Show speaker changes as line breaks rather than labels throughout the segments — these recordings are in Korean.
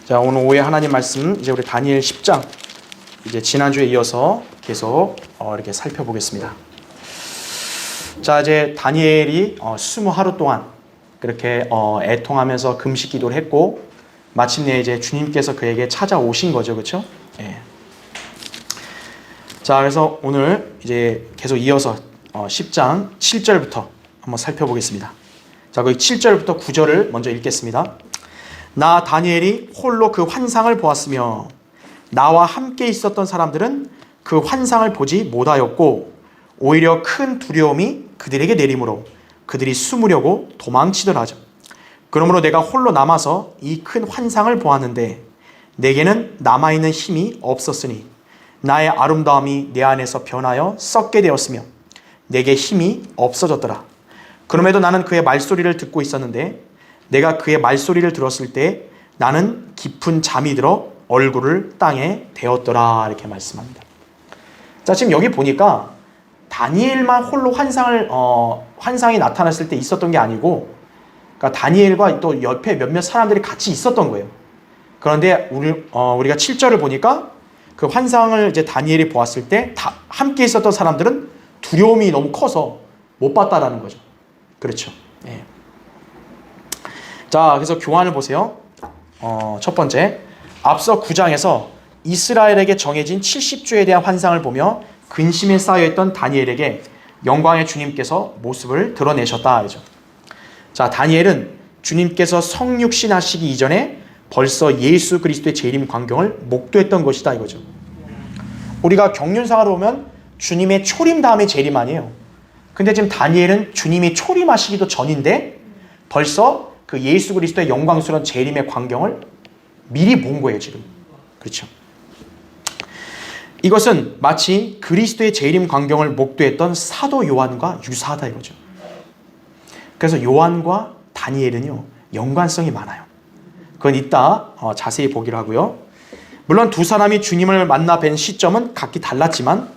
자, 오늘 오후에 하나님 말씀 이제 우리 다니엘 10장 이제 지난주에 이어서 계속 이렇게 살펴보겠습니다. 자, 이제 다니엘이 20하루 동안 그렇게 애통하면서 금식 기도를 했고 마침내 이제 주님께서 그에게 찾아오신 거죠. 그렇죠? 예. 자, 그래서 오늘 이제 계속 이어서 10장 7절부터 한번 살펴보겠습니다. 자, 거기 7절부터 9절을 먼저 읽겠습니다. 나 다니엘이 홀로 그 환상을 보았으며 나와 함께 있었던 사람들은 그 환상을 보지 못하였고 오히려 큰 두려움이 그들에게 내림으로 그들이 숨으려고 도망치더라죠. 그러므로 내가 홀로 남아서 이 큰 환상을 보았는데 내게는 남아있는 힘이 없었으니 나의 아름다움이 내 안에서 변하여 썩게 되었으며 내게 힘이 없어졌더라. 그럼에도 나는 그의 말소리를 듣고 있었는데 내가 그의 말소리를 들었을 때 나는 깊은 잠이 들어 얼굴을 땅에 대었더라. 이렇게 말씀합니다. 자, 지금 여기 보니까 다니엘만 홀로 환상이 나타났을 때 있었던 게 아니고, 그러니까 다니엘과 또 옆에 몇몇 사람들이 같이 있었던 거예요. 그런데 우리가 7절을 보니까 그 환상을 이제 다니엘이 보았을 때 함께 있었던 사람들은 두려움이 너무 커서 못 봤다라는 거죠. 그렇죠. 예. 자, 그래서 교환을 보세요. 첫 번째, 앞서 9장에서 이스라엘에게 정해진 70주에 대한 환상을 보며 근심에 쌓여있던 다니엘에게 영광의 주님께서 모습을 드러내셨다. 그죠? 자, 다니엘은 주님께서 성육신하시기 이전에 벌써 예수 그리스도의 재림 광경을 목도했던 것이다 이거죠. 우리가 경륜상으로 보면 주님의 초림 다음에 재림 아니에요. 근데 지금 다니엘은 주님이 초림하시기도 전인데 벌써 그 예수 그리스도의 영광스러운 재림의 광경을 미리 본 거예요, 지금. 그렇죠. 이것은 마치 그리스도의 재림 광경을 목도했던 사도 요한과 유사하다 이거죠. 그래서 요한과 다니엘은요, 연관성이 많아요. 그건 이따 자세히 보기로 하고요. 물론 두 사람이 주님을 만나 뵌 시점은 각기 달랐지만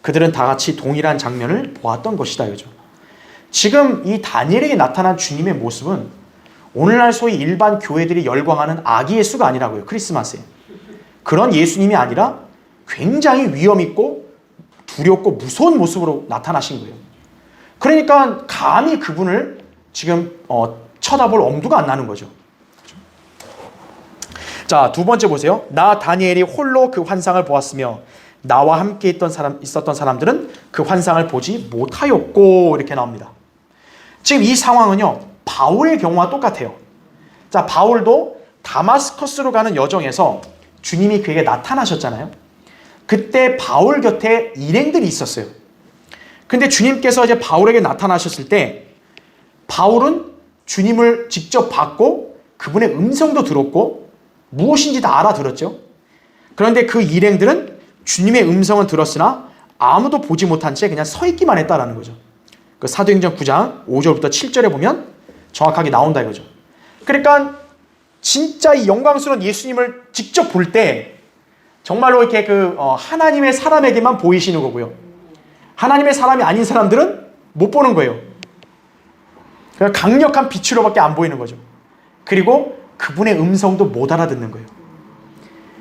그들은 다 같이 동일한 장면을 보았던 것이다 이거죠. 지금 이 다니엘에게 나타난 주님의 모습은 오늘날 소위 일반 교회들이 열광하는 아기 예수가 아니라고요. 크리스마스에. 그런 예수님이 아니라 굉장히 위험있고 두렵고 무서운 모습으로 나타나신 거예요. 그러니까 감히 그분을 지금 쳐다볼 엄두가 안 나는 거죠. 자, 두 번째 보세요. 나 다니엘이 홀로 그 환상을 보았으며 나와 함께 있었던 사람들은 그 환상을 보지 못하였고 이렇게 나옵니다. 지금 이 상황은요, 바울의 경우와 똑같아요. 자, 바울도 다마스커스로 가는 여정에서 주님이 그에게 나타나셨잖아요. 그때 바울 곁에 일행들이 있었어요. 근데 주님께서 이제 바울에게 나타나셨을 때 바울은 주님을 직접 봤고 그분의 음성도 들었고 무엇인지 다 알아들었죠. 그런데 그 일행들은 주님의 음성은 들었으나 아무도 보지 못한 채 그냥 서 있기만 했다라는 거죠. 그 사도행전 9장 5절부터 7절에 보면 정확하게 나온다 이거죠. 그러니까 진짜 이 영광스러운 예수님을 직접 볼 때 정말로 이렇게 하나님의 사람에게만 보이시는 거고요. 하나님의 사람이 아닌 사람들은 못 보는 거예요. 그러니까 강력한 빛으로밖에 안 보이는 거죠. 그리고 그분의 음성도 못 알아듣는 거예요.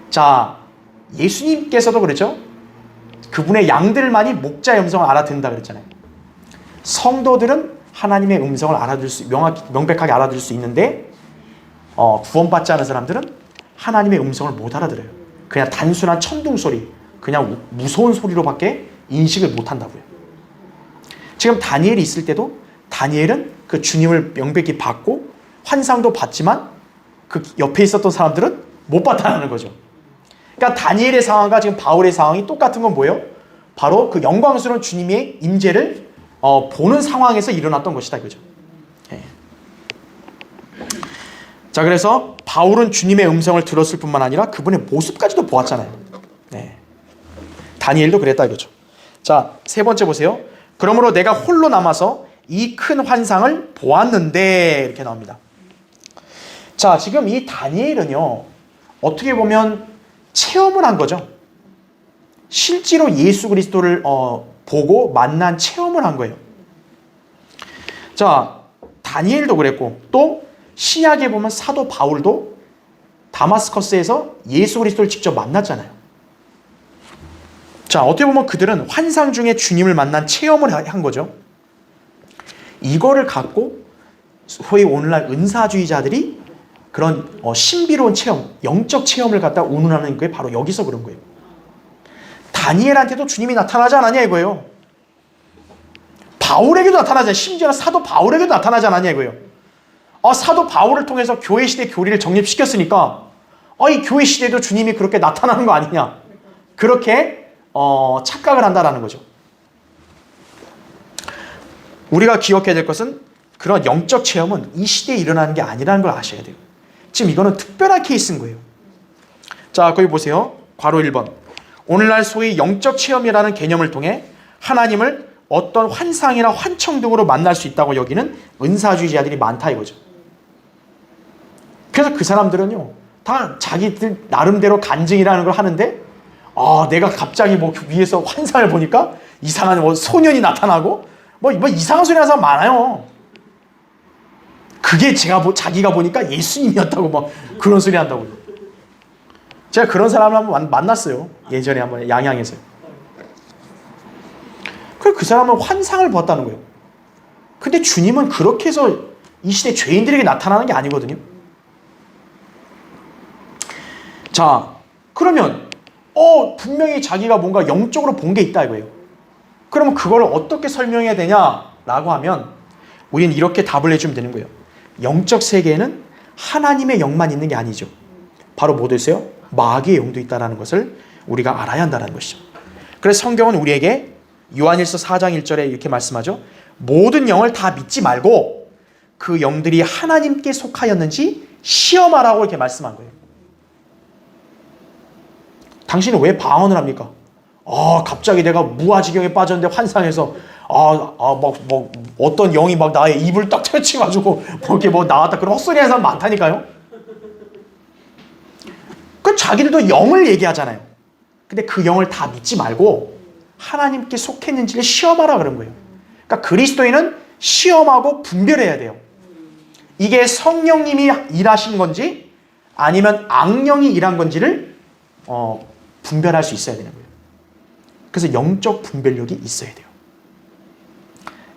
자, 예수님께서도 그렇죠. 그분의 양들만이 목자의 음성을 알아듣는다 그랬잖아요. 성도들은 하나님의 음성을 명백하게 알아들을 수 있는데 구원받지 않은 사람들은 하나님의 음성을 못 알아들어요. 그냥 단순한 천둥 소리, 그냥 무서운 소리로밖에 인식을 못 한다고요. 지금 다니엘이 있을 때도 다니엘은 그 주님을 명백히 봤고 환상도 봤지만 그 옆에 있었던 사람들은 못 봤다는 거죠. 그러니까 다니엘의 상황과 지금 바울의 상황이 똑같은 건 뭐예요? 바로 그 영광스러운 주님의 임재를 보는 상황에서 일어났던 것이다 이거죠. 예. 자, 그래서 바울은 주님의 음성을 들었을 뿐만 아니라 그분의 모습까지도 보았잖아요. 네. 다니엘도 그랬다 이거죠. 자, 세 번째 보세요. 그러므로 내가 홀로 남아서 이 큰 환상을 보았는데 이렇게 나옵니다. 자, 지금 이 다니엘은요, 어떻게 보면 체험을 한 거죠. 실제로 예수 그리스도를 보고 만난 체험을 한 거예요. 자, 다니엘도 그랬고 또 신약에 보면 사도 바울도 다마스커스에서 예수 그리스도를 직접 만났잖아요. 자, 어떻게 보면 그들은 환상 중에 주님을 만난 체험을 한 거죠. 이거를 갖고 소위 오늘날 은사주의자들이 그런 신비로운 체험, 영적 체험을 갖다 운운하는 게 바로 여기서 그런 거예요. 다니엘한테도 주님이 나타나지 않았냐 이거예요. 바울에게도 나타나지, 심지어는 사도 바울에게도 나타나지 않았냐 이거예요. 사도 바울을 통해서 교회 시대 교리를 정립시켰으니까 이 교회 시대에도 주님이 그렇게 나타나는 거 아니냐, 그렇게 착각을 한다라는 거죠. 우리가 기억해야 될 것은 그런 영적 체험은 이 시대에 일어나는 게 아니라는 걸 아셔야 돼요. 지금 이거는 특별한 케이스인 거예요. 자, 거기 보세요. 괄호 1번. 오늘날 소위 영적 체험이라는 개념을 통해 하나님을 어떤 환상이나 환청 등으로 만날 수 있다고 여기는 은사주의자들이 많다 이거죠. 그래서 그 사람들은요, 다 자기들 나름대로 간증이라는 걸 하는데, 내가 갑자기 뭐 위에서 환상을 보니까 이상한 뭐 소년이 나타나고 뭐 이상한 소리 하는 사람 많아요. 그게 자기가 보니까 예수님이었다고 막 그런 소리 한다고요. 제가 그런 사람을 한번 만났어요. 예전에 한번 양양에서요. 그 사람은 환상을 봤다는 거예요. 근데 주님은 그렇게 해서 이 시대 죄인들에게 나타나는 게 아니거든요. 자, 그러면 분명히 자기가 뭔가 영적으로 본 게 있다 이거예요. 그러면 그걸 어떻게 설명해야 되냐라고 하면 우리는 이렇게 답을 해주면 되는 거예요. 영적 세계에는 하나님의 영만 있는 게 아니죠. 바로 뭐 됐어요? 마귀의 영도 있다는 것을 우리가 알아야 한다는 것이죠. 그래서 성경은 우리에게 요한일서 4장 1절에 이렇게 말씀하죠. 모든 영을 다 믿지 말고 그 영들이 하나님께 속하였는지 시험하라고 이렇게 말씀한 거예요. 당신은 왜 방언을 합니까? 갑자기 내가 무아지경에 빠졌는데 환상에서 어떤 영이 막 나의 입을 딱 터치가지고 이렇게 나왔다, 그런 헛소리 하는 사람 많다니까요. 그 자기들도 영을 얘기하잖아요. 근데 그 영을 다 믿지 말고 하나님께 속했는지를 시험하라 그런 거예요. 그러니까 그리스도인은 시험하고 분별해야 돼요. 이게 성령님이 일하신 건지 아니면 악령이 일한 건지를 분별할 수 있어야 되는 거예요. 그래서 영적 분별력이 있어야 돼요.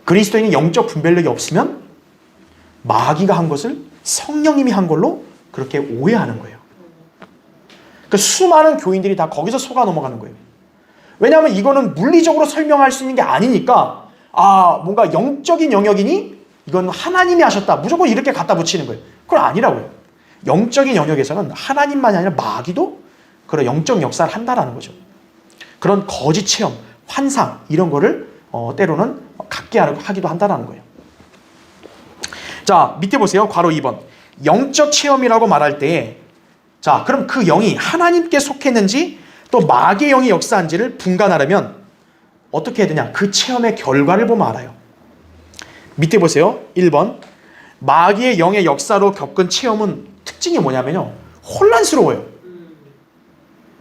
그리스도인이 영적 분별력이 없으면 마귀가 한 것을 성령님이 한 걸로 그렇게 오해하는 거예요. 그러니까 수많은 교인들이 다 거기서 속아 넘어가는 거예요. 왜냐하면 이거는 물리적으로 설명할 수 있는 게 아니니까 뭔가 영적인 영역이니 이건 하나님이 하셨다, 무조건 이렇게 갖다 붙이는 거예요. 그건 아니라고요. 영적인 영역에서는 하나님만이 아니라 마귀도 그런 영적 역사를 한다라는 거죠. 그런 거짓 체험, 환상 이런 거를 때로는 갖게 하기도 한다는 거예요. 자, 밑에 보세요. 괄호 2번. 영적 체험이라고 말할 때, 자, 그럼 그 영이 하나님께 속했는지 또 마귀의 영이 역사한지를 분간하려면 어떻게 해야 되냐? 그 체험의 결과를 보면 알아요. 밑에 보세요. 1번. 마귀의 영의 역사로 겪은 체험은 특징이 뭐냐면요, 혼란스러워요.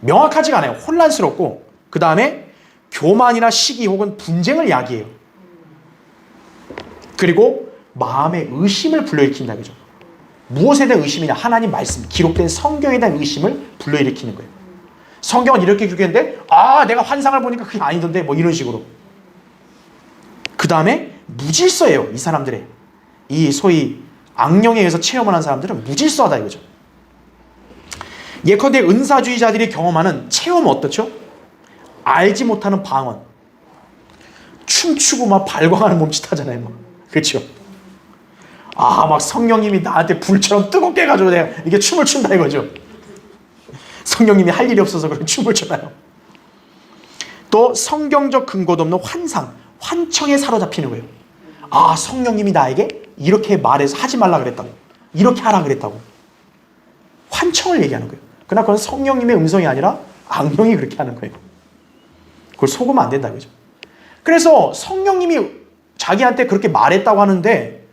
명확하지가 않아요. 혼란스럽고, 그 다음에 교만이나 시기 혹은 분쟁을 야기해요. 그리고 마음의 의심을 불러일으킨다, 그죠? 무엇에 대한 의심이냐? 하나님 말씀, 기록된 성경에 대한 의심을 불러일으키는 거예요. 성경은 이렇게 기록했는데 내가 환상을 보니까 그게 아니던데 뭐 이런 식으로. 그 다음에 무질서예요. 이 사람들의 이 소위 악령에 의해서 체험을 한 사람들은 무질서하다 이거죠. 예컨대 은사주의자들이 경험하는 체험은 어떻죠? 알지 못하는 방언, 춤추고 막 발광하는 몸짓 하잖아요. 막. 그렇죠? 막 성령님이 나한테 불처럼 뜨겁게 해가지고 내가 이게 춤을 춘다 이거죠. 성령님이 할 일이 없어서 그런 춤을 춰요. 또 성경적 근거도 없는 환상, 환청에 사로잡히는 거예요. 성령님이 나에게 이렇게 말해서 하지 말라 그랬다고, 이렇게 하라 그랬다고. 환청을 얘기하는 거예요. 그러나 그건 성령님의 음성이 아니라 악령이 그렇게 하는 거예요. 그걸 속으면 안 된다 그죠. 그래서 성령님이 자기한테 그렇게 말했다고 하는데,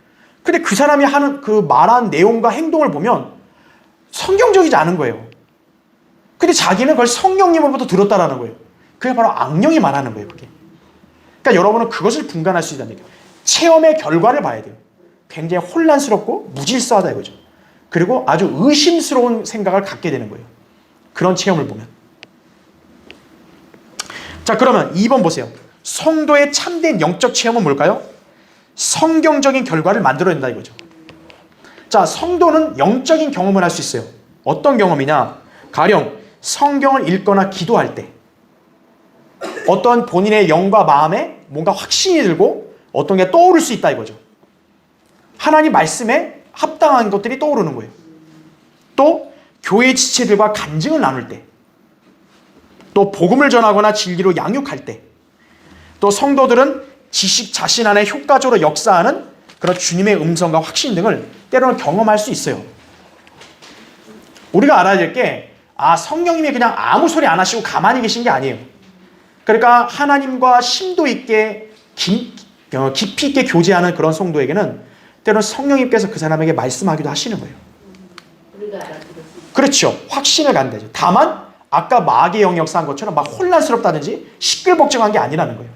근데 그 사람이 하는 그 말한 내용과 행동을 보면 성경적이지 않은 거예요. 근데 자기는 그걸 성령님으로부터 들었다라는 거예요. 그게 바로 악령이 말하는 거예요, 그게. 그러니까 여러분은 그것을 분간할 수 있다는 얘기예요. 체험의 결과를 봐야 돼요. 굉장히 혼란스럽고 무질서하다 이거죠. 그리고 아주 의심스러운 생각을 갖게 되는 거예요. 그런 체험을 보면. 자, 그러면 2번 보세요. 성도의 참된 영적 체험은 뭘까요? 성경적인 결과를 만들어낸다 이거죠. 자, 성도는 영적인 경험을 할 수 있어요. 어떤 경험이냐? 가령 성경을 읽거나 기도할 때 어떤 본인의 영과 마음에 뭔가 확신이 들고 어떤 게 떠오를 수 있다 이거죠. 하나님 말씀에 합당한 것들이 떠오르는 거예요. 또 교회 지체들과 간증을 나눌 때, 또 복음을 전하거나 진리로 양육할 때, 또 성도들은 지식 자신 안에 효과적으로 역사하는 그런 주님의 음성과 확신 등을 때로는 경험할 수 있어요. 우리가 알아야 될 게 성령님이 그냥 아무 소리 안 하시고 가만히 계신 게 아니에요. 그러니까 하나님과 심도 있게 깊이 있게 교제하는 그런 성도에게는 때로는 성령님께서 그 사람에게 말씀하기도 하시는 거예요. 그렇죠. 확신을 갖는 거죠. 다만 아까 마귀의 영이 역사한 것처럼 막 혼란스럽다든지 시끌벅적한 게 아니라는 거예요.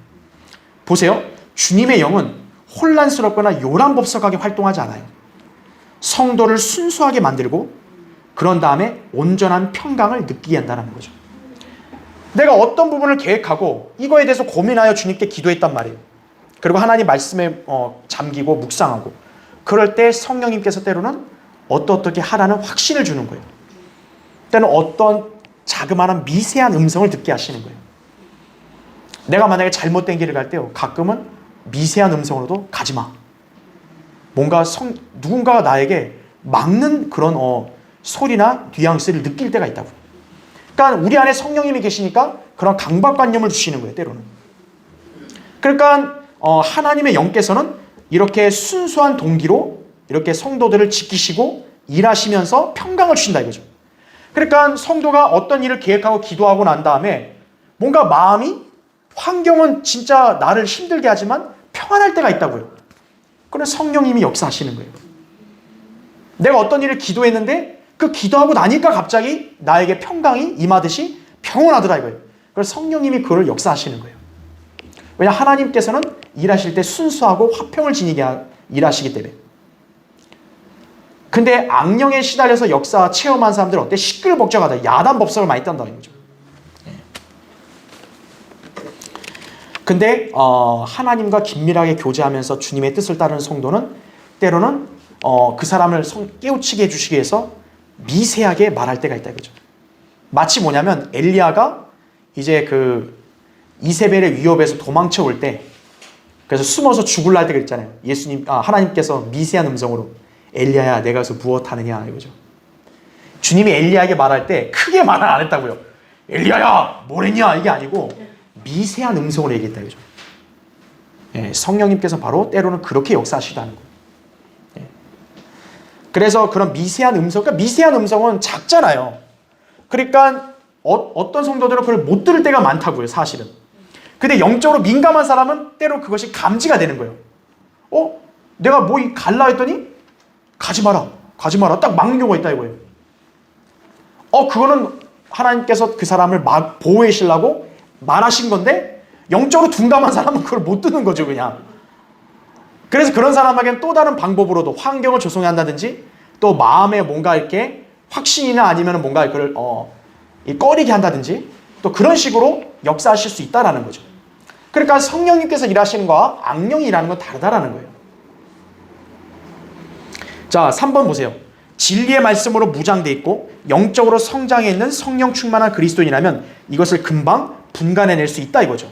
보세요. 주님의 영은 혼란스럽거나 요란법석하게 활동하지 않아요. 성도를 순수하게 만들고 그런 다음에 온전한 평강을 느끼게 한다는 거죠. 내가 어떤 부분을 계획하고 이거에 대해서 고민하여 주님께 기도했단 말이에요. 그리고 하나님 말씀에 잠기고 묵상하고 그럴 때 성령님께서 때로는 어떻게 하라는 확신을 주는 거예요. 때는 어떤 자그마한 미세한 음성을 듣게 하시는 거예요. 내가 만약에 잘못된 길을 갈 때요, 가끔은 미세한 음성으로도 가지 마. 뭔가 누군가가 나에게 막는 그런 소리나 뉘앙스를 느낄 때가 있다고. 그러니까 우리 안에 성령님이 계시니까 그런 강박관념을 주시는 거예요, 때로는. 그러니까 하나님의 영께서는 이렇게 순수한 동기로 이렇게 성도들을 지키시고 일하시면서 평강을 주신다 이거죠. 그러니까 성도가 어떤 일을 계획하고 기도하고 난 다음에 뭔가 마음이 환경은 진짜 나를 힘들게 하지만 평안할 때가 있다고요. 그건 성령님이 역사하시는 거예요. 내가 어떤 일을 기도했는데 그 기도하고 나니까 갑자기 나에게 평강이 임하듯이 평온하더라 이거예요. 그래서 성령님이 그걸 역사하시는 거예요. 왜냐 하나님께서는 일하실 때 순수하고 화평을 지니게 일하시기 때문에. 근데 악령에 시달려서 역사 체험한 사람들은 어때? 시끌벅적하다. 야단법석을 많이 딴다는 거죠. 근데 하나님과 긴밀하게 교제하면서 주님의 뜻을 따르는 성도는 때로는 그 사람을 깨우치게 해주시기 위해서 미세하게 말할 때가 있다 이거죠. 마치 뭐냐면 엘리야가 이제 그 이세벨의 위협에서 도망쳐 올 때 그래서 숨어서 죽을라 할 때가 있잖아요. 하나님께서 미세한 음성으로 엘리야야 내가 여기서 무엇하느냐 이거죠. 주님이 엘리야에게 말할 때 크게 말을 안 했다고요. 엘리야야 뭘 했냐 이게 아니고 미세한 음성으로 얘기했다 이거죠. 예, 성령님께서 바로 때로는 그렇게 역사하시다는 거예요. 예. 그래서 그런 미세한 음성, 그러니까 미세한 음성은 작잖아요. 그러니까 어떤 성도들은 그걸 못 들을 때가 많다고요, 사실은. 근데 영적으로 민감한 사람은 때로 그것이 감지가 되는 거예요. 내가 뭐 갈라 했더니 가지 마라, 가지 마라. 딱 막는 경우가 있다 이거예요. 그거는 하나님께서 그 사람을 보호해 주시려고 말하신 건데 영적으로 둔감한 사람은 그걸 못 듣는 거죠, 그냥. 그래서 그런 사람에게는 또 다른 방법으로도 환경을 조성해 한다든지 또 마음에 뭔가 이렇게 확신이나 아니면 뭔가 그걸 꺼리게 한다든지 또 그런 식으로 역사하실 수 있다라는 거죠. 그러니까 성령님께서 일하시는 거와 악령이 일하는 건 다르다라는 거예요. 자, 3번 보세요. 진리의 말씀으로 무장돼 있고 영적으로 성장해 있는 성령 충만한 그리스도인이라면 이것을 금방 분간해낼 수 있다 이거죠.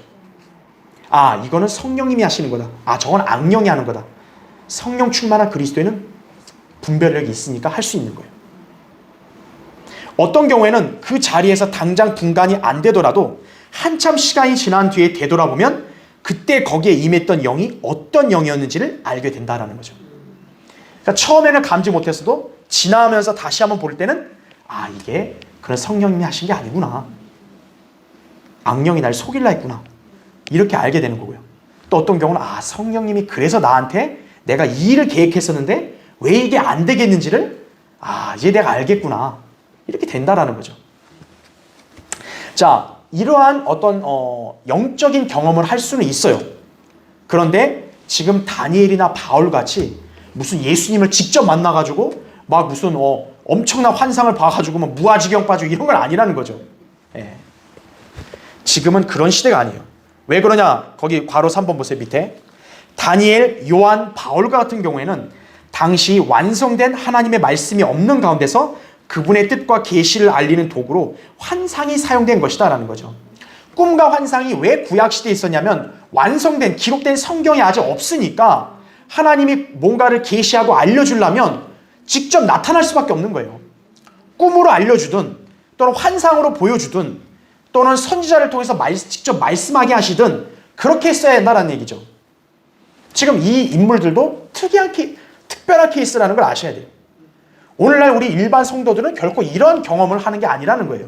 이거는 성령님이 하시는 거다. 저건 악령이 하는 거다. 성령 충만한 그리스도인은 분별력이 있으니까 할 수 있는 거예요. 어떤 경우에는 그 자리에서 당장 분간이 안 되더라도 한참 시간이 지난 뒤에 되돌아보면 그때 거기에 임했던 영이 어떤 영이었는지를 알게 된다는 거죠. 그러니까 처음에는 감지 못했어도 지나면서 다시 한번 볼 때는 이게 그런 성령님이 하신 게 아니구나. 악령이 날 속일라 했구나. 이렇게 알게 되는 거고요. 또 어떤 경우는 성령님이 그래서 나한테 내가 이 일을 계획했었는데 왜 이게 안 되겠는지를 이제 내가 알겠구나. 이렇게 된다라는 거죠. 자, 이러한 어떤 영적인 경험을 할 수는 있어요. 그런데 지금 다니엘이나 바울 같이 무슨 예수님을 직접 만나가지고 막 무슨 엄청난 환상을 봐가지고 막 무아지경 빠지고 이런 건 아니라는 거죠. 예. 지금은 그런 시대가 아니에요. 왜 그러냐? 거기 괄호 3번 보세요. 밑에 다니엘, 요한, 바울과 같은 경우에는 당시 완성된 하나님의 말씀이 없는 가운데서 그분의 뜻과 계시를 알리는 도구로 환상이 사용된 것이다 라는 거죠. 꿈과 환상이 왜 구약시대에 있었냐면 완성된 기록된 성경이 아직 없으니까 하나님이 뭔가를 계시하고 알려주려면 직접 나타날 수밖에 없는 거예요. 꿈으로 알려주든 또는 환상으로 보여주든 또는 선지자를 통해서 직접 말씀하게 하시든 그렇게 했어야 한다는 얘기죠. 지금 이 인물들도 특별한 케이스라는 걸 아셔야 돼요. 오늘날 우리 일반 성도들은 결코 이런 경험을 하는 게 아니라는 거예요.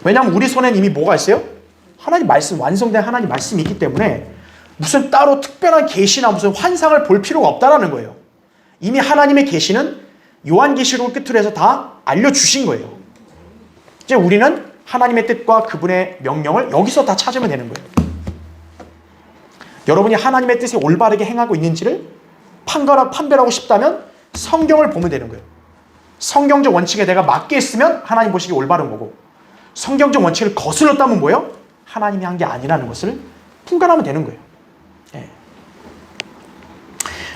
왜냐하면 우리 손에는 이미 뭐가 있어요? 하나님 말씀, 완성된 하나님 말씀이 있기 때문에 무슨 따로 특별한 계시나 무슨 환상을 볼 필요가 없다라는 거예요. 이미 하나님의 계시는 요한계시록을 끝으로 해서 다 알려주신 거예요. 이제 우리는 하나님의 뜻과 그분의 명령을 여기서 다 찾으면 되는 거예요. 여러분이 하나님의 뜻에 올바르게 행하고 있는지를 판별하고 싶다면 성경을 보면 되는 거예요. 성경적 원칙에 내가 맞게 했으면 하나님 보시기 올바른 거고, 성경적 원칙을 거슬렀다면 뭐예요? 하나님이 한 게 아니라는 것을 분간하면 되는 거예요. 예.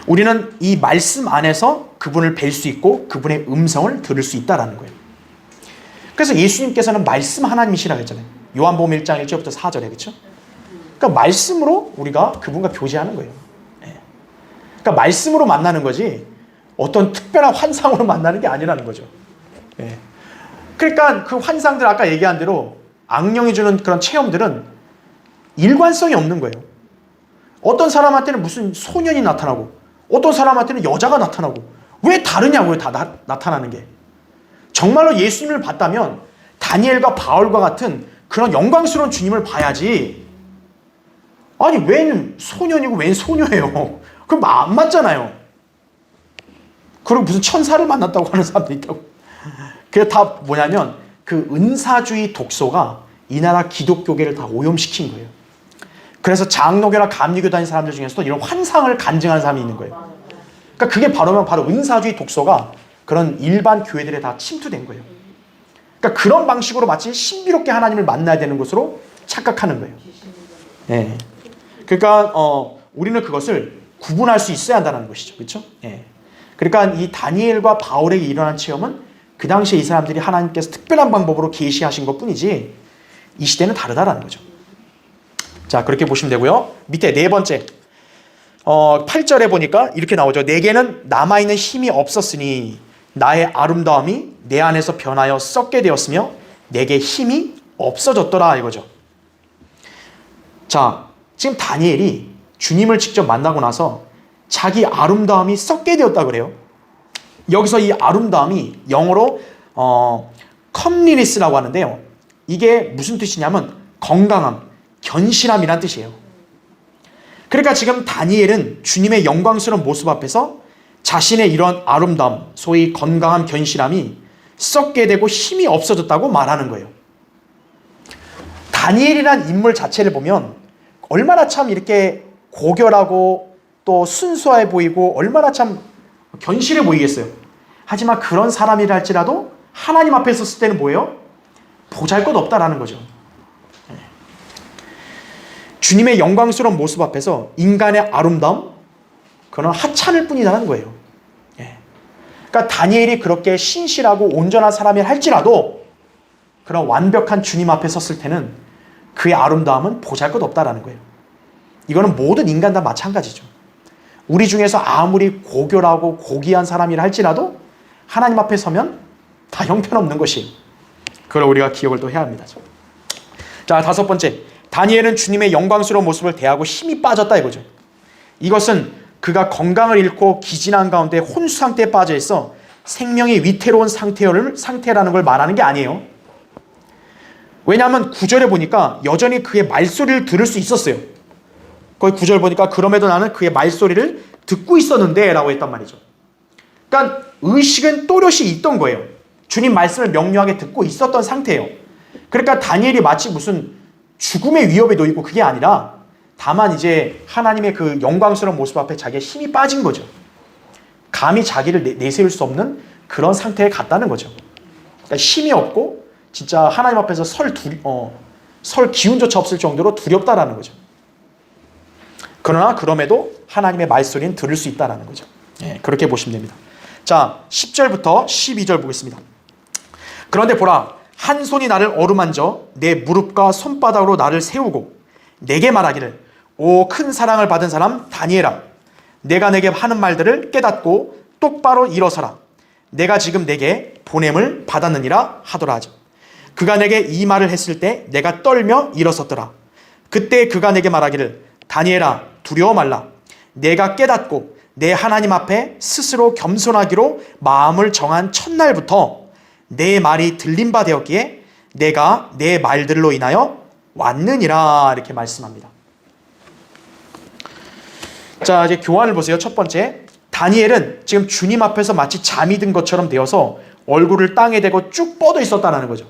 우리는 이 말씀 안에서 그분을 뵐 수 있고 그분의 음성을 들을 수 있다는 거예요. 그래서 예수님께서는 말씀 하나님이시라고 했잖아요. 요한복음 1장 1절부터 4절에. 그렇죠? 그러니까 말씀으로 우리가 그분과 교제하는 거예요. 예. 그러니까 말씀으로 만나는 거지 어떤 특별한 환상으로 만나는 게 아니라는 거죠. 예. 그러니까 그 환상들 아까 얘기한 대로 악령이 주는 그런 체험들은 일관성이 없는 거예요. 어떤 사람한테는 무슨 소년이 나타나고 어떤 사람한테는 여자가 나타나고 왜 다르냐고요. 다 나타나는 게. 정말로 예수님을 봤다면 다니엘과 바울과 같은 그런 영광스러운 주님을 봐야지. 아니 웬 소년이고 웬 소녀예요. 그럼 안 맞잖아요. 그리고 무슨 천사를 만났다고 하는 사람도 있다고. 그게 다 뭐냐면 그 은사주의 독소가 이 나라 기독교계를 다 오염시킨 거예요. 그래서 장로교나 감리교 다니는 사람들 중에서도 이런 환상을 간증하는 사람이 있는 거예요. 그러니까 그게 바로 은사주의 독소가 그런 일반 교회들에 다 침투된 거예요. 그러니까 그런 방식으로 마치 신비롭게 하나님을 만나야 되는 것으로 착각하는 거예요. 네. 그러니까 우리는 그것을 구분할 수 있어야 한다는 것이죠. 그렇죠? 네. 그러니까 이 다니엘과 바울에게 일어난 체험은 그 당시에 이 사람들이 하나님께서 특별한 방법으로 계시하신 것뿐이지 이 시대는 다르다라는 거죠. 자, 그렇게 보시면 되고요. 밑에 네 번째 8절에 보니까 이렇게 나오죠. 내게는 남아있는 힘이 없었으니 나의 아름다움이 내 안에서 변하여 썩게 되었으며 내게 힘이 없어졌더라 이거죠. 자, 지금 다니엘이 주님을 직접 만나고 나서 자기 아름다움이 썩게 되었다 그래요. 여기서 이 아름다움이 영어로 컴리니스라고 하는데요. 이게 무슨 뜻이냐면 건강함, 견실함이란 뜻이에요. 그러니까 지금 다니엘은 주님의 영광스러운 모습 앞에서 자신의 이런 아름다움, 소위 건강함, 견실함이 썩게 되고 힘이 없어졌다고 말하는 거예요. 다니엘이란 인물 자체를 보면 얼마나 참 이렇게 고결하고 또 순수해 보이고 얼마나 참 견실해 보이겠어요. 하지만 그런 사람이라 할지라도 하나님 앞에 섰을 때는 뭐예요? 보잘것없다라는 거죠. 주님의 영광스러운 모습 앞에서 인간의 아름다움, 그건 하찮을 뿐이라는 거예요. 그러니까 다니엘이 그렇게 신실하고 온전한 사람이 할지라도 그런 완벽한 주님 앞에 섰을 때는 그의 아름다움은 보잘것없다라는 거예요. 이거는 모든 인간 다 마찬가지죠. 우리 중에서 아무리 고결하고 고귀한 사람이라 할지라도 하나님 앞에 서면 다 형편없는 것이에요. 그걸 우리가 기억을 또 해야 합니다. 자, 다섯 번째. 다니엘은 주님의 영광스러운 모습을 대하고 힘이 빠졌다 이거죠. 이것은 그가 건강을 잃고 기진한 가운데 혼수 상태에 빠져 있어 생명이 위태로운 상태라는 걸 말하는 게 아니에요. 왜냐하면 9절에 보니까 여전히 그의 말소리를 들을 수 있었어요. 거기 9절 보니까 그럼에도 나는 그의 말소리를 듣고 있었는데 라고 했단 말이죠. 그러니까 의식은 또렷이 있던 거예요. 주님 말씀을 명료하게 듣고 있었던 상태예요. 그러니까 다니엘이 마치 무슨 죽음의 위협에 놓이고 그게 아니라 다만 이제 하나님의 그 영광스러운 모습 앞에 자기의 힘이 빠진 거죠. 감히 자기를 내세울 수 없는 그런 상태에 갔다는 거죠. 그러니까 힘이 없고 진짜 하나님 앞에서 설 기운조차 없을 정도로 두렵다라는 거죠. 그러나 그럼에도 하나님의 말소리는 들을 수 있다는 거죠. 그렇게 보시면 됩니다. 자, 10절부터 12절 보겠습니다. 그런데 보라, 한 손이 나를 어루만져 내 무릎과 손바닥으로 나를 세우고 내게 말하기를, 오 큰 사랑을 받은 사람 다니엘아, 내가 내게 하는 말들을 깨닫고 똑바로 일어서라. 내가 지금 내게 보냄을 받았느니라 하더라 하죠. 그가 내게 이 말을 했을 때 내가 떨며 일어섰더라. 그때 그가 내게 말하기를, 다니엘아 두려워 말라. 내가 깨닫고 내 하나님 앞에 스스로 겸손하기로 마음을 정한 첫날부터 내 말이 들린 바 되었기에 내가 내 말들로 인하여 왔느니라. 이렇게 말씀합니다. 자, 이제 교환을 보세요. 첫 번째, 다니엘은 지금 주님 앞에서 마치 잠이 든 것처럼 되어서 얼굴을 땅에 대고 쭉 뻗어 있었다는 거죠.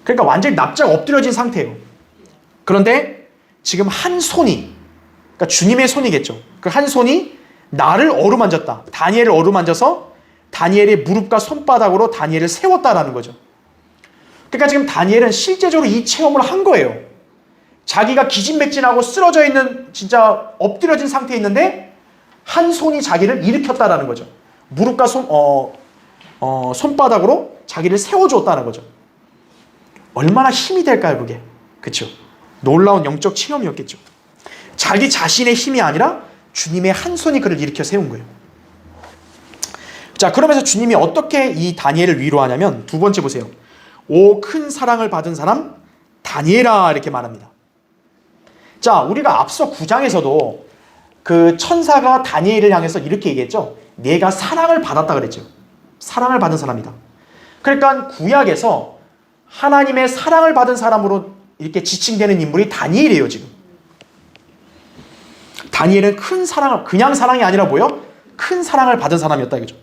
그러니까 완전히 납작 엎드려진 상태예요. 그런데 지금 한 손이, 그러니까 주님의 손이겠죠. 그 한 손이 나를 어루만졌다. 다니엘을 어루만져서 다니엘의 무릎과 손바닥으로 다니엘을 세웠다라는 거죠. 그러니까 지금 다니엘은 실제적으로 이 체험을 한 거예요. 자기가 기진맥진하고 쓰러져 있는, 진짜 엎드려진 상태에 있는데 한 손이 자기를 일으켰다라는 거죠. 무릎과 손바닥으로 자기를 세워주었다는 거죠. 얼마나 힘이 될까요, 그게? 그렇죠? 놀라운 영적 체험이었겠죠. 자기 자신의 힘이 아니라 주님의 한 손이 그를 일으켜 세운 거예요. 자, 그러면서 주님이 어떻게 이 다니엘을 위로하냐면, 두 번째 보세요. 오 큰 사랑을 받은 사람 다니엘아, 이렇게 말합니다. 자, 우리가 앞서 9장에서도 그 천사가 다니엘을 향해서 이렇게 얘기했죠. 내가 사랑을 받았다 그랬죠. 사랑을 받은 사람이다. 그러니까 구약에서 하나님의 사랑을 받은 사람으로 이렇게 지칭되는 인물이 다니엘이에요, 지금. 다니엘은 큰 사랑을, 그냥 사랑이 아니라 뭐요? 큰 사랑을 받은 사람이었다 이거죠.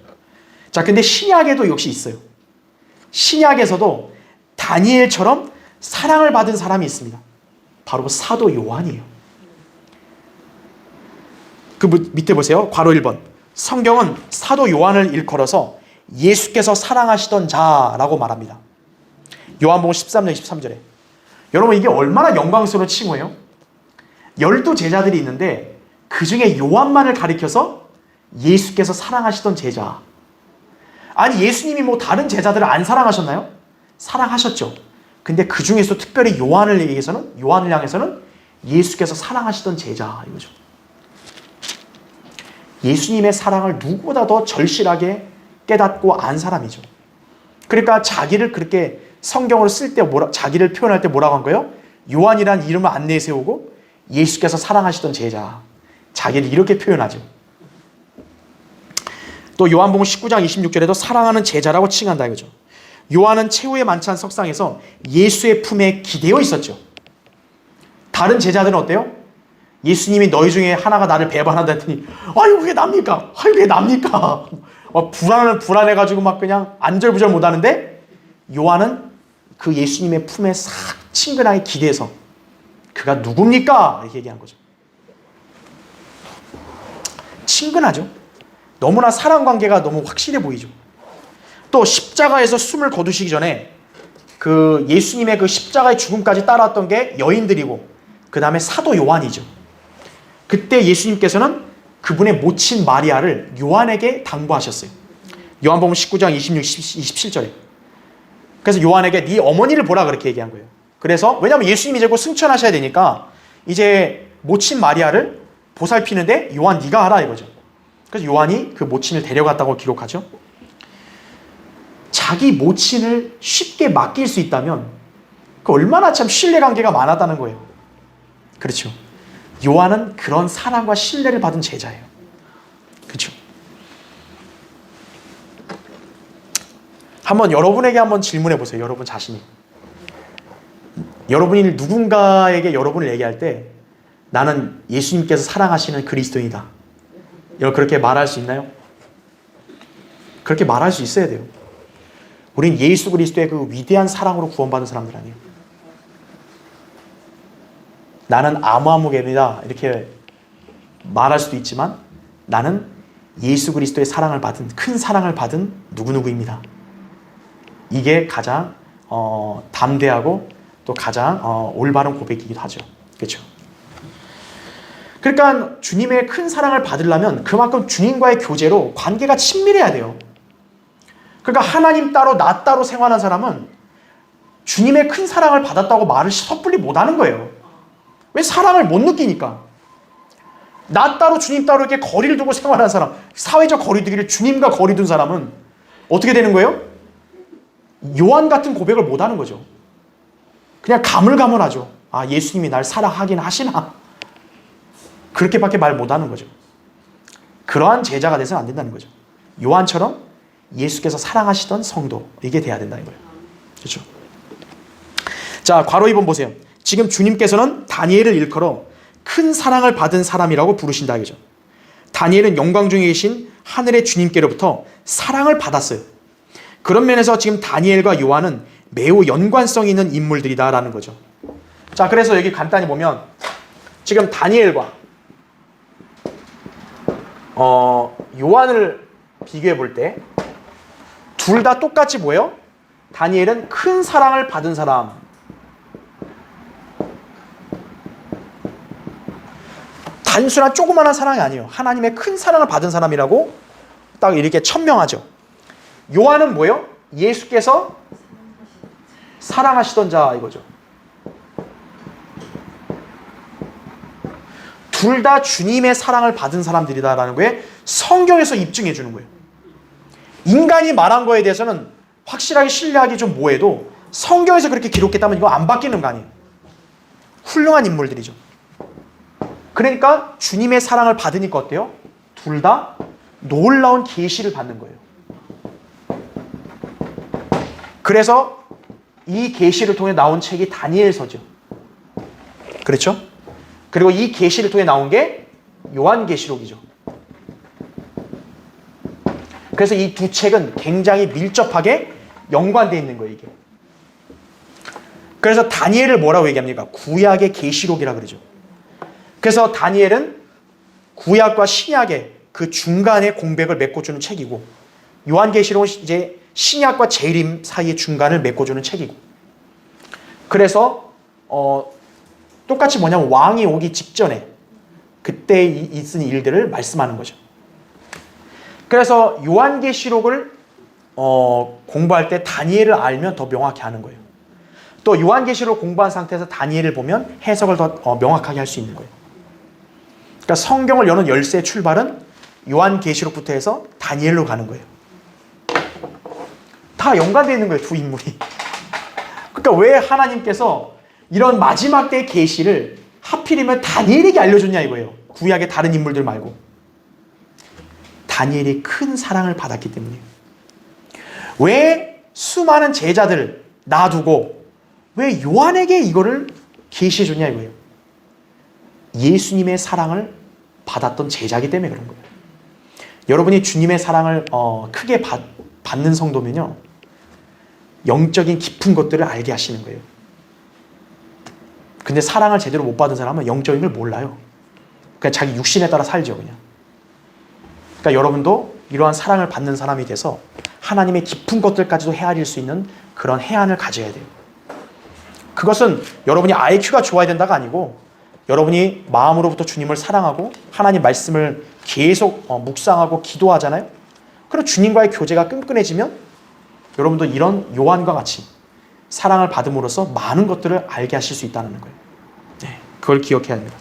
자, 근데 신약에도 역시 있어요. 신약에서도 다니엘처럼 사랑을 받은 사람이 있습니다. 바로 사도 요한이에요. 그 밑에 보세요. 괄호 1번. 성경은 사도 요한을 일컬어서 예수께서 사랑하시던 자라고 말합니다. 요한복음 13장 23절에. 여러분, 이게 얼마나 영광스러운 칭호예요? 12제자들이 있는데 그 중에 요한만을 가리켜서 예수께서 사랑하시던 제자. 아니, 예수님이 뭐 다른 제자들을 안 사랑하셨나요? 사랑하셨죠. 근데 그 중에서 특별히 요한을 향해서는 예수께서 사랑하시던 제자 이거죠. 예수님의 사랑을 누구보다 더 절실하게 깨닫고 안 사람이죠. 그러니까 자기를 그렇게 성경으로 쓸 때 자기를 표현할 때 뭐라고 한 거예요? 요한이라는 이름을 안 내세우고 예수께서 사랑하시던 제자. 자기를 이렇게 표현하죠. 또 요한복음 19장 26절에도 사랑하는 제자라고 칭한다 이거죠. 요한은 최후의 만찬 석상에서 예수의 품에 기대어 있었죠. 다른 제자들은 어때요? 예수님이 너희 중에 하나가 나를 배반한다 했더니 아유 그게 납니까? 아유 그게 납니까? 불안해가지고 막 그냥 안절부절 못하는데, 요한은 그 예수님의 품에 싹 친근하게 기대서 그가 누굽니까? 이렇게 얘기한 거죠. 친근하죠. 너무나 사랑관계가 너무 확실해 보이죠. 또 십자가에서 숨을 거두시기 전에 그 예수님의 그 십자가의 죽음까지 따라왔던 게 여인들이고 그 다음에 사도 요한이죠. 그때 예수님께서는 그분의 모친 마리아를 요한에게 당부하셨어요. 요한복음 19장 26, 27절에. 그래서 요한에게 네 어머니를 보라 그렇게 얘기한 거예요. 그래서 왜냐하면 예수님이 이제 곧 승천하셔야 되니까 이제 모친 마리아를 보살피는데 요한 네가 하라 이거죠. 그래서 요한이 그 모친을 데려갔다고 기록하죠. 자기 모친을 쉽게 맡길 수 있다면 그 얼마나 참 신뢰관계가 많았다는 거예요. 그렇죠. 요한은 그런 사랑과 신뢰를 받은 제자예요. 그렇죠. 한번 여러분에게 한번 질문해 보세요. 여러분 자신이. 여러분이 누군가에게 여러분을 얘기할 때 나는 예수님께서 사랑하시는 그리스도인이다. 그렇게 말할 수 있나요? 그렇게 말할 수 있어야 돼요. 우린 예수 그리스도의 그 위대한 사랑으로 구원받은 사람들 아니에요. 나는 아무개입니다 이렇게 말할 수도 있지만 나는 예수 그리스도의 사랑을 받은, 큰 사랑을 받은 누구누구입니다. 이게 가장 담대하고 또 가장 올바른 고백이기도 하죠. 그렇죠? 그러니까 주님의 큰 사랑을 받으려면 그만큼 주님과의 교제로 관계가 친밀해야 돼요. 그러니까 하나님 따로 나 따로 생활한 사람은 주님의 큰 사랑을 받았다고 말을 섣불리 못하는 거예요. 왜? 사랑을 못 느끼니까. 나 따로 주님 따로 이렇게 거리를 두고 생활하는 사람, 사회적 거리두기를 주님과 거리 둔 사람은 어떻게 되는 거예요? 요한 같은 고백을 못하는 거죠. 그냥 가물가물하죠. 아, 예수님이 날 사랑하긴 하시나? 그렇게밖에 말 못하는 거죠. 그러한 제자가 돼서는 안 된다는 거죠. 요한처럼 예수께서 사랑하시던 성도, 이게 돼야 된다는 거예요. 그렇죠? 자, 괄호 2번 보세요. 지금 주님께서는 다니엘을 일컬어 큰 사랑을 받은 사람이라고 부르신다 이거죠. 다니엘은 영광 중에 계신 하늘의 주님께로부터 사랑을 받았어요. 그런 면에서 지금 다니엘과 요한은 매우 연관성 있는 인물들이다라는 거죠. 자, 그래서 여기 간단히 보면 지금 다니엘과 요한을 비교해 볼 때 둘 다 똑같이 뭐예요? 다니엘은 큰 사랑을 받은 사람. 단순한 조그마한 사랑이 아니에요. 하나님의 큰 사랑을 받은 사람이라고 딱 이렇게 천명하죠. 요한은 뭐예요? 예수께서 사랑하시던 자 이거죠. 둘 다 주님의 사랑을 받은 사람들이다라는 거에 성경에서 입증해 주는 거예요. 인간이 말한 거에 대해서는 확실하게 신뢰하기 좀 뭐해도 성경에서 그렇게 기록했다면 이거 안 바뀌는 거 아니에요. 훌륭한 인물들이죠. 그러니까 주님의 사랑을 받으니까 어때요? 둘 다 놀라운 계시를 받는 거예요. 그래서 이 계시를 통해 나온 책이 다니엘서죠. 그렇죠? 그리고 이 계시를 통해 나온 게 요한계시록이죠. 그래서 이 두 책은 굉장히 밀접하게 연관되어 있는 거예요, 이게. 그래서 다니엘을 뭐라고 얘기합니까? 구약의 계시록이라 그러죠. 그래서 다니엘은 구약과 신약의 그 중간의 공백을 메꿔주는 책이고, 요한계시록은 이제 신약과 재림 사이의 중간을 메꿔주는 책이고, 그래서 똑같이 뭐냐면 왕이 오기 직전에 그때 있은 일들을 말씀하는 거죠. 그래서 요한계시록을 공부할 때 다니엘을 알면 더 명확히 아는 거예요. 또 요한계시록 공부한 상태에서 다니엘을 보면 해석을 더 명확하게 할 수 있는 거예요. 그러니까 성경을 여는 열쇠의 출발은 요한계시록부터 해서 다니엘로 가는 거예요. 다 연관되어 있는 거예요, 두 인물이. 그러니까 왜 하나님께서 이런 마지막 때의 계시를 하필이면 다니엘에게 알려줬냐 이거예요. 구약의 다른 인물들 말고. 다니엘이 큰 사랑을 받았기 때문이에요. 왜 수많은 제자들을 놔두고 왜 요한에게 이거를 계시해 줬냐 이거예요. 예수님의 사랑을 받았던 제자이기 때문에 그런 거예요. 여러분이 주님의 사랑을 크게 받는 성도면요, 영적인 깊은 것들을 알게 하시는 거예요. 근데 사랑을 제대로 못 받은 사람은 영적인 걸 몰라요. 그냥 자기 육신에 따라 살죠, 그냥. 그러니까 여러분도 이러한 사랑을 받는 사람이 돼서 하나님의 깊은 것들까지도 헤아릴 수 있는 그런 해안을 가져야 돼요. 그것은 여러분이 IQ가 좋아야 된다가 아니고 여러분이 마음으로부터 주님을 사랑하고 하나님 말씀을 계속 묵상하고 기도하잖아요. 그럼 주님과의 교제가 끈끈해지면 여러분도 이런 요한과 같이 사랑을 받음으로써 많은 것들을 알게 하실 수 있다는 거예요. 네, 그걸 기억해야 합니다.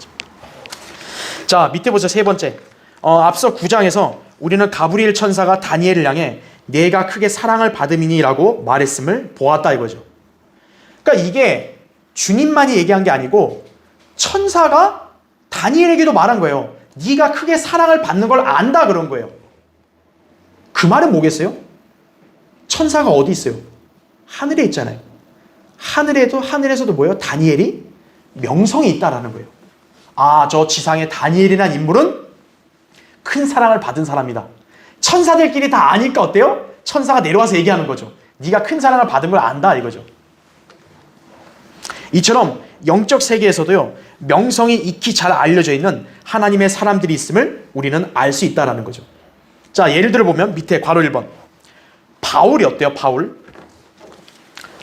자, 밑에 보세요. 세 번째. 앞서 9장에서 우리는 가브리엘 천사가 다니엘을 향해 내가 크게 사랑을 받음이니라고 말했음을 보았다 이거죠. 그러니까 이게 주님만이 얘기한 게 아니고 천사가 다니엘에게도 말한 거예요. 네가 크게 사랑을 받는 걸 안다 그런 거예요. 그 말은 뭐겠어요? 천사가 어디 있어요? 하늘에 있잖아요. 하늘에서도 뭐예요? 다니엘이 명성이 있다라는 거예요. 아, 저 지상의 다니엘이라는 인물은 큰 사랑을 받은 사람이다. 천사들끼리 다 아니까 어때요? 천사가 내려와서 얘기하는 거죠. 네가 큰 사랑을 받은 걸 안다 이거죠. 이처럼 영적 세계에서도요, 명성이 익히 잘 알려져 있는 하나님의 사람들이 있음을 우리는 알 수 있다라는 거죠. 자, 예를 들어 보면 밑에 괄호 1번. 바울이 어때요? 바울.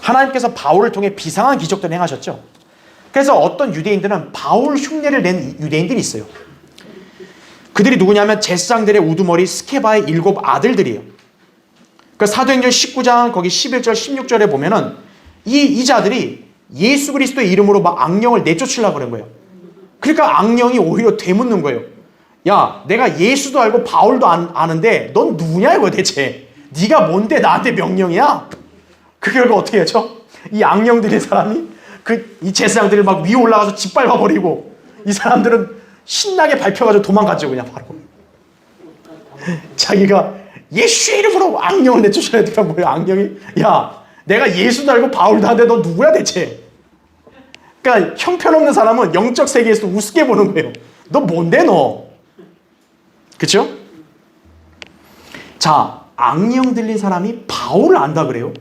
하나님께서 바울을 통해 비상한 기적들을 행하셨죠. 그래서 어떤 유대인들은 바울 흉내를 낸 유대인들이 있어요. 그들이 누구냐면 제사장들의 우두머리 스케바의 7 아들들이에요. 그 사도행전 19장 거기 11절 16절에 보면은 이 자들이 예수 그리스도의 이름으로 막 악령을 내쫓으려고 그런 거예요. 그러니까 악령이 오히려 되묻는 거예요. 야, 내가 예수도 알고 바울도 아는데 넌 누구냐 이거 대체. 네가 뭔데 나한테 명령이야? 그 결과 어떻게 하죠? 이 악령들의 사람이 이 제사장들을 막 위에 올라가서 짓밟아 버리고 이 사람들은 신나게 밟혀가지고 도망갔죠. 그냥 바로 자기가 예수의 이름으로 악령을 내쫓아야 되니까 뭐야. 악령이 야, 내가 예수도 알고 바울도 아는데 너 누구야 대체? 그러니까 형편없는 사람은 영적 세계에서 우습게 보는 거예요. 너 뭔데 너? 그렇죠? 자, 악령 들린 사람이 바울을 안다 그래요.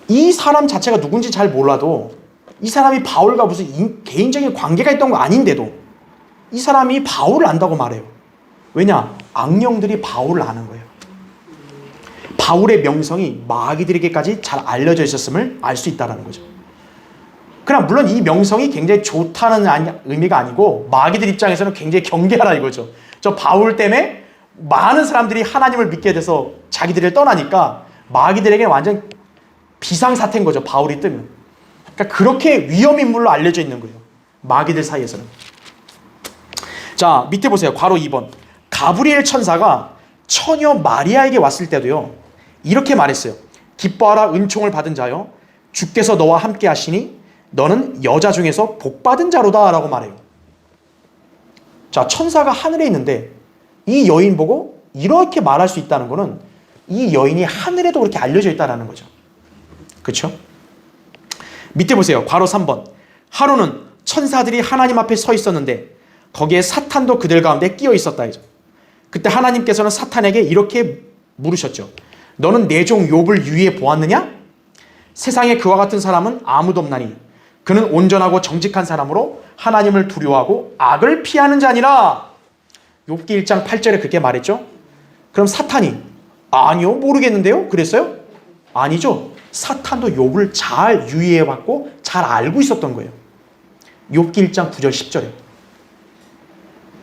이 사람 자체가 누군지 잘 몰라도 이 사람이 바울과 무슨 개인적인 관계가 있던 거 아닌데도 이 사람이 바울을 안다고 말해요. 왜냐? 악령들이 바울을 아는 거예요. 바울의 명성이 마귀들에게까지 잘 알려져 있었음을 알 수 있다는 거죠. 그러나 물론 이 명성이 굉장히 좋다는 의미가 아니고 마귀들 입장에서는 굉장히 경계하라 이거죠. 저 바울 때문에 많은 사람들이 하나님을 믿게 돼서 자기들을 떠나니까 마귀들에게 완전 비상사태인 거죠. 바울이 뜨면. 그러니까 그렇게 위험인물로 알려져 있는 거예요. 마귀들 사이에서는. 자, 밑에 보세요. 괄호 2번. 가브리엘 천사가 처녀 마리아에게 왔을 때도요. 이렇게 말했어요. 기뻐하라 은총을 받은 자여 주께서 너와 함께 하시니 너는 여자 중에서 복받은 자로다 라고 말해요. 자, 천사가 하늘에 있는데 이 여인 보고 이렇게 말할 수 있다는 것은 이 여인이 하늘에도 그렇게 알려져 있다는 거죠. 그렇죠? 밑에 보세요. 괄호 3번. 하루는 천사들이 하나님 앞에 서 있었는데 거기에 사탄도 그들 가운데 끼어 있었다. 그때 하나님께서는 사탄에게 이렇게 물으셨죠. 너는 내 종 욥을 유의해 보았느냐? 세상에 그와 같은 사람은 아무도 없나니 그는 온전하고 정직한 사람으로 하나님을 두려워하고 악을 피하는 자니라. 욥기 1장 8절에 그렇게 말했죠. 그럼 사탄이 아니요 모르겠는데요? 그랬어요? 아니죠. 사탄도 욥을 잘 유의해봤고 잘 알고 있었던 거예요. 욥기 1장 9절 10절에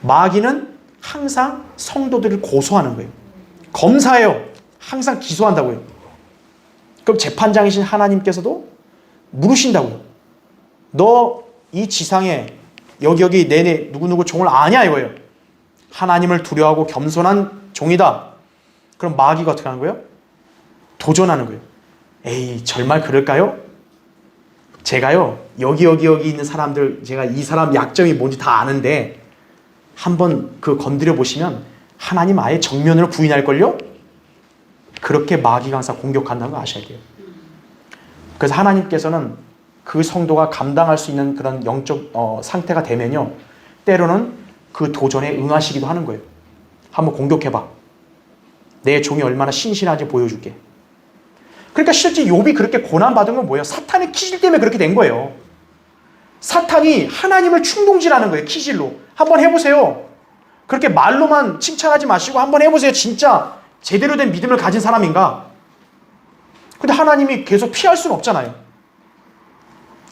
마귀는 항상 성도들을 고소하는 거예요. 검사해요. 항상 기소한다고요. 그럼 재판장이신 하나님께서도 물으신다고요. 너 이 지상에 여기 내내 누구누구 종을 아냐 이거예요. 하나님을 두려워하고 겸손한 종이다. 그럼 마귀가 어떻게 하는 거예요? 도전하는 거예요. 에이 정말 그럴까요? 제가요 여기 있는 사람들 제가 이 사람 약점이 뭔지 다 아는데 한번 그 건드려 보시면 하나님 아예 정면으로 부인할걸요? 그렇게 마귀가 항상 공격한다는 거 아셔야 돼요. 그래서 하나님께서는 그 성도가 감당할 수 있는 그런 영적 상태가 되면요 때로는 그 도전에 응하시기도 하는 거예요. 한번 공격해봐. 내 종이 얼마나 신실한지 보여줄게. 그러니까 실제 욥이 그렇게 고난받은 건 뭐예요? 사탄의 키질 때문에 그렇게 된 거예요. 사탄이 하나님을 충동질하는 거예요. 키질로. 한번 해보세요. 그렇게 말로만 칭찬하지 마시고 한번 해보세요. 진짜 제대로 된 믿음을 가진 사람인가? 근데 하나님이 계속 피할 수는 없잖아요.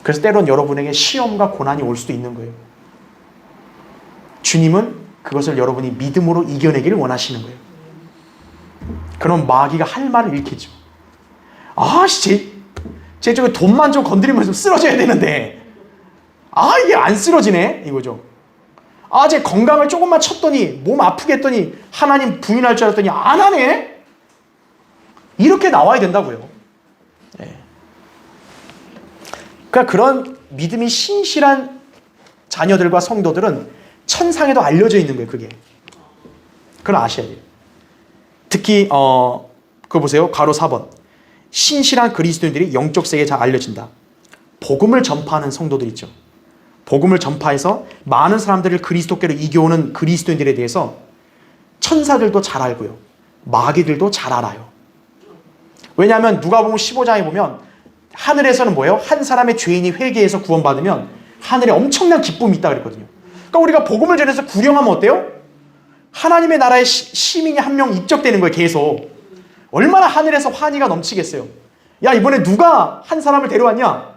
그래서 때론 여러분에게 시험과 고난이 올 수도 있는 거예요. 주님은 그것을 여러분이 믿음으로 이겨내기를 원하시는 거예요. 그럼 마귀가 할 말을 잃겠죠. 제 쪽에 돈만 좀 건드리면 좀 쓰러져야 되는데 이게 안 쓰러지네 이거죠. 제 건강을 조금만 쳤더니 몸 아프게 했더니 하나님 부인할 줄 알았더니 안 하네. 이렇게 나와야 된다고요. 네. 그러니까 그런 믿음이 신실한 자녀들과 성도들은 천상에도 알려져 있는 거예요. 그게. 그걸 아셔야 돼요. 특히 그거 보세요. 괄호 4번. 신실한 그리스도인들이 영적 세계에 잘 알려진다. 복음을 전파하는 성도들 있죠. 복음을 전파해서 많은 사람들을 그리스도께로 이겨오는 그리스도인들에 대해서 천사들도 잘 알고요. 마귀들도 잘 알아요. 왜냐하면 누가복음 15장에 보면 하늘에서는 뭐예요? 한 사람의 죄인이 회개해서 구원받으면 하늘에 엄청난 기쁨이 있다 그랬거든요. 그러니까 우리가 복음을 전해서 구령하면 어때요? 하나님의 나라에 시민이 한 명 입적되는 거예요. 계속. 얼마나 하늘에서 환희가 넘치겠어요. 야, 이번에 누가 한 사람을 데려왔냐?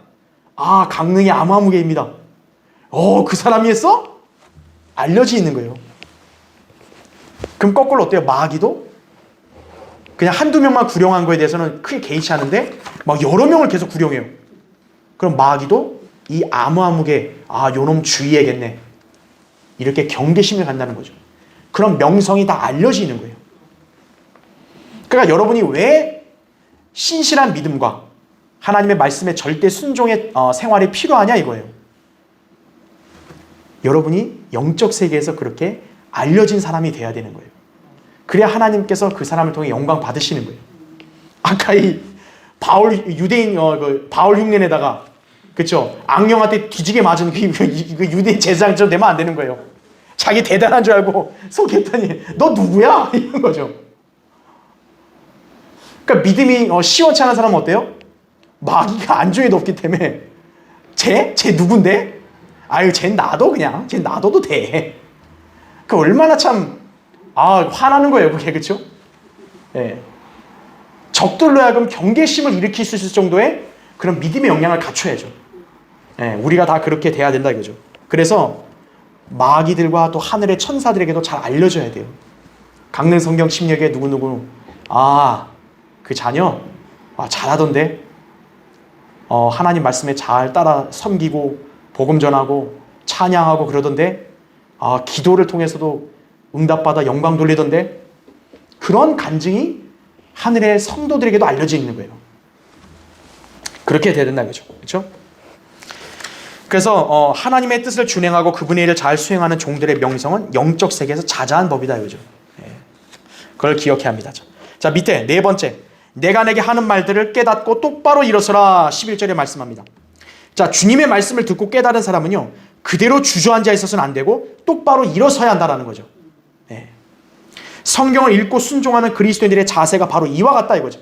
아, 강릉의 아무아무개입니다. 그 사람이 했어? 알려져 있는 거예요. 그럼 거꾸로 어때요? 마귀도 그냥 한두 명만 구령한 거에 대해서는 크게 개의치 않은데 막 여러 명을 계속 구령해요. 그럼 마귀도 이 아무아무개, 요놈 주의해야겠네, 이렇게 경계심을 갖는다는 거죠. 그런 명성이 다 알려지는 거예요. 그러니까 여러분이 왜 신실한 믿음과 하나님의 말씀에 절대 순종의 생활이 필요하냐 이거예요. 여러분이 영적 세계에서 그렇게 알려진 사람이 돼야 되는 거예요. 그래야 하나님께서 그 사람을 통해 영광 받으시는 거예요. 아까 이 바울 유대인 바울 흉내내다가 그렇죠? 악령한테 뒤지게 맞은 그 유대인 제사장처럼 되면 안 되는 거예요. 자기 대단한 줄 알고 속였더니 너 누구야? 이런 거죠. 그러니까 믿음이 시원치 않은 사람은 어때요? 마귀가 안중에도 없기 때문에 쟤 누군데? 아유, 쟤는 놔둬 그냥. 쟤는 놔둬도 돼. 그 얼마나 참 화나는 거예요, 그게. 그렇죠? 예. 적들로 하여금 경계심을 일으킬 수 있을 정도의 그런 믿음의 역량을 갖춰야죠. 예, 우리가 다 그렇게 돼야 된다 이거죠. 그래서 마귀들과 또 하늘의 천사들에게도 잘 알려줘야 돼요. 강릉 성경 침략에 누구누구 그 자녀 잘하던데 하나님 말씀에 잘 따라 섬기고 복음 전하고 찬양하고 그러던데 기도를 통해서도 응답받아 영광 돌리던데, 그런 간증이 하늘의 성도들에게도 알려져 있는 거예요. 그렇게 돼야 된다는 거죠. 그렇죠? 그래서 하나님의 뜻을 준행하고 그분의 일을 잘 수행하는 종들의 명성은 영적 세계에서 자자한 법이다 이거죠. 그걸 기억해야 합니다. 자, 밑에 네 번째, 내가 내게 하는 말들을 깨닫고 똑바로 일어서라 11절에 말씀합니다. 자, 주님의 말씀을 듣고 깨달은 사람은요, 그대로 주저앉아 있어서는 안 되고 똑바로 일어서야 한다는 거죠. 성경을 읽고 순종하는 그리스도인들의 자세가 바로 이와 같다 이거죠.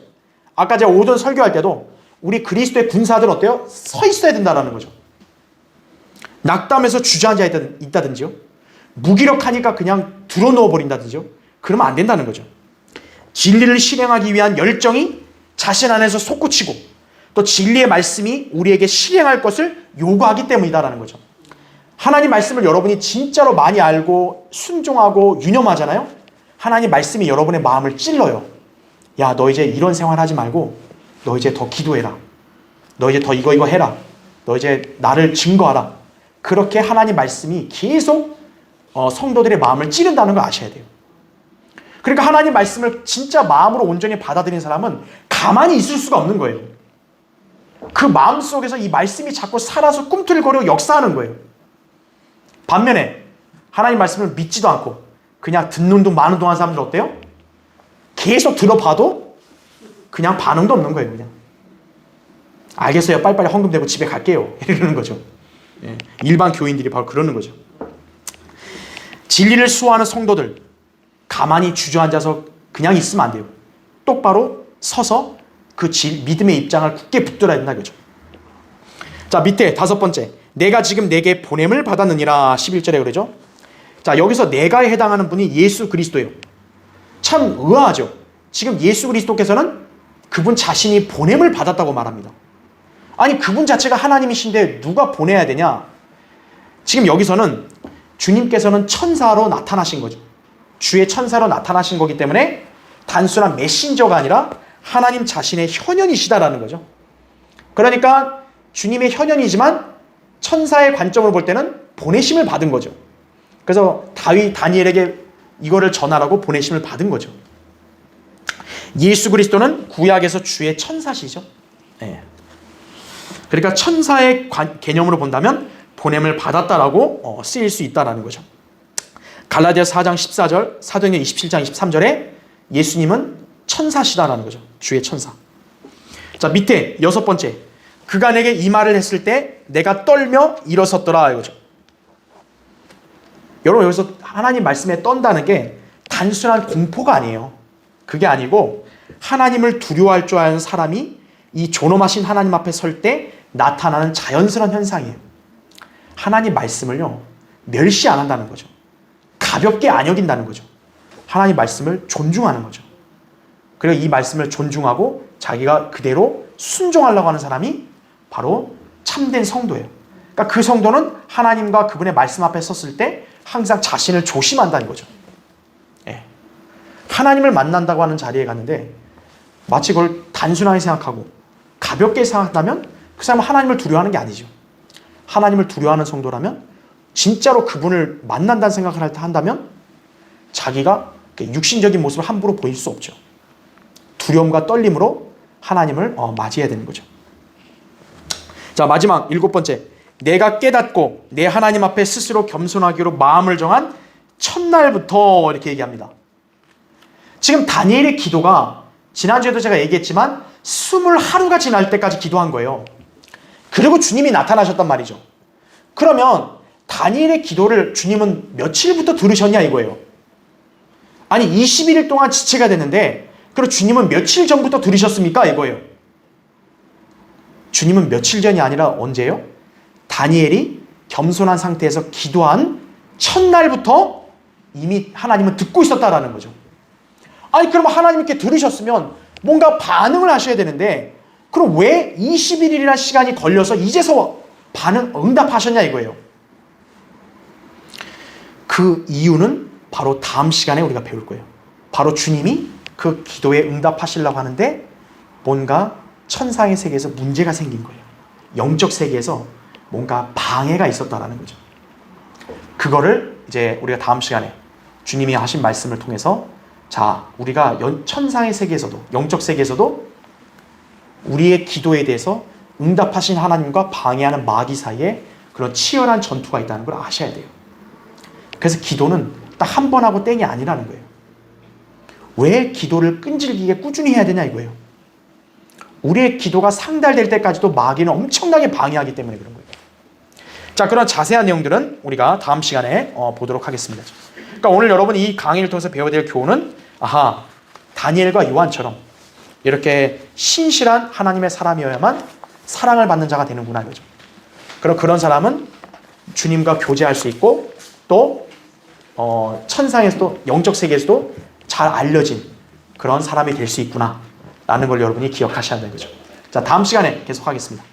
아까 제가 오전 설교할 때도 우리 그리스도의 군사들은 어때요? 서 있어야 된다는 거죠. 낙담해서 주저앉아 있다든지요, 무기력하니까 그냥 들어누워 버린다든지요, 그러면 안 된다는 거죠. 진리를 실행하기 위한 열정이 자신 안에서 솟구치고 또 진리의 말씀이 우리에게 실행할 것을 요구하기 때문이다라는 거죠. 하나님 말씀을 여러분이 진짜로 많이 알고 순종하고 유념하잖아요. 하나님 말씀이 여러분의 마음을 찔러요. 야, 너 이제 이런 생활하지 말고 너 이제 더 기도해라. 너 이제 더 이거 해라. 너 이제 나를 증거하라. 그렇게 하나님 말씀이 계속 성도들의 마음을 찌른다는 걸 아셔야 돼요. 그러니까 하나님 말씀을 진짜 마음으로 온전히 받아들인 사람은 가만히 있을 수가 없는 거예요. 그 마음속에서 이 말씀이 자꾸 살아서 꿈틀거리고 역사하는 거예요. 반면에 하나님 말씀을 믿지도 않고 그냥 듣는 둥 마는 둥 하는 사람들 어때요? 계속 들어봐도 그냥 반응도 없는 거예요. 그냥 알겠어요, 빨리빨리 헌금 내고 집에 갈게요, 이러는 거죠. 일반 교인들이 바로 그러는 거죠. 진리를 수호하는 성도들, 가만히 주저앉아서 그냥 있으면 안 돼요. 똑바로 서서 그 믿음의 입장을 굳게 붙들어야 된다 그죠. 자, 밑에 다섯 번째, 내가 지금 내게 보냄을 받았느니라 11절에 그러죠. 자, 여기서 내가에 해당하는 분이 예수 그리스도예요. 참 의아하죠. 지금 예수 그리스도께서는 그분 자신이 보냄을 받았다고 말합니다. 아니, 그분 자체가 하나님이신데 누가 보내야 되냐? 지금 여기서는 주님께서는 천사로 나타나신 거죠. 주의 천사로 나타나신 거기 때문에 단순한 메신저가 아니라 하나님 자신의 현현이시다라는 거죠. 그러니까 주님의 현현이지만 천사의 관점으로 볼 때는 보내심을 받은 거죠. 그래서 다니엘에게 이거를 전하라고 보내심을 받은 거죠. 예수 그리스도는 구약에서 주의 천사시죠. 그러니까 천사의 개념으로 본다면 보냄을 받았다라고 쓰일 수 있다라는 거죠. 갈라디아서 4장 14절, 사도행전 27장 23절에 예수님은 천사시다라는 거죠. 주의 천사. 자, 밑에 여섯 번째, 그가 내게 이 말을 했을 때 내가 떨며 일어섰더라 이거죠. 여러분, 여기서 하나님 말씀에 떤다는 게 단순한 공포가 아니에요. 그게 아니고 하나님을 두려워할 줄 아는 사람이 이 존엄하신 하나님 앞에 설 때 나타나는 자연스러운 현상이에요. 하나님 말씀을요, 멸시 안 한다는 거죠. 가볍게 안 여긴다는 거죠. 하나님 말씀을 존중하는 거죠. 그리고 이 말씀을 존중하고 자기가 그대로 순종하려고 하는 사람이 바로 참된 성도예요. 그러니까 그 성도는 하나님과 그분의 말씀 앞에 섰을 때 항상 자신을 조심한다는 거죠. 예. 하나님을 만난다고 하는 자리에 갔는데 마치 그걸 단순하게 생각하고 가볍게 생각한다면 그 사람은 하나님을 두려워하는 게 아니죠. 하나님을 두려워하는 성도라면 진짜로 그분을 만난다는 생각을 한다면 자기가 육신적인 모습을 함부로 보일 수 없죠. 두려움과 떨림으로 하나님을 맞이해야 되는 거죠. 자, 마지막 7번째. 내가 깨닫고 내 하나님 앞에 스스로 겸손하기로 마음을 정한 첫날부터 이렇게 얘기합니다. 지금 다니엘의 기도가 지난주에도 제가 얘기했지만 20하루가 지날 때까지 기도한 거예요. 그리고 주님이 나타나셨단 말이죠. 그러면 다니엘의 기도를 주님은 며칠부터 들으셨냐 이거예요. 아니 21일 동안 지체가 됐는데 그리고 주님은 며칠 전부터 들으셨습니까 이거예요. 주님은 며칠 전이 아니라 언제예요? 다니엘이 겸손한 상태에서 기도한 첫날부터 이미 하나님은 듣고 있었다라는 거죠. 아니 그럼 하나님께 들으셨으면 뭔가 반응을 하셔야 되는데 그럼 왜 21일이라는 시간이 걸려서 이제서 응답하셨냐 이거예요. 그 이유는 바로 다음 시간에 우리가 배울 거예요. 바로 주님이 그 기도에 응답하시려고 하는데 뭔가 천상의 세계에서 문제가 생긴 거예요. 영적 세계에서 뭔가 방해가 있었다라는 거죠. 그거를 이제 우리가 다음 시간에 주님이 하신 말씀을 통해서 자, 우리가 천상의 세계에서도 영적 세계에서도 우리의 기도에 대해서 응답하신 하나님과 방해하는 마귀 사이에 그런 치열한 전투가 있다는 걸 아셔야 돼요. 그래서 기도는 딱 한 번 하고 땡이 아니라는 거예요. 왜 기도를 끈질기게 꾸준히 해야 되냐 이거예요. 우리의 기도가 상달될 때까지도 마귀는 엄청나게 방해하기 때문에 그런 거예요. 자, 그런 자세한 내용들은 우리가 다음 시간에 보도록 하겠습니다. 그러니까 오늘 여러분 이 강의를 통해서 배워야 될 교훈은 다니엘과 요한처럼 이렇게 신실한 하나님의 사람이어야만 사랑을 받는 자가 되는구나 이거죠. 그럼 그런 사람은 주님과 교제할 수 있고 또 천상에서도 영적 세계에서도 잘 알려진 그런 사람이 될 수 있구나 라는 걸 여러분이 기억하셔야 되는 거죠. 자, 다음 시간에 계속하겠습니다.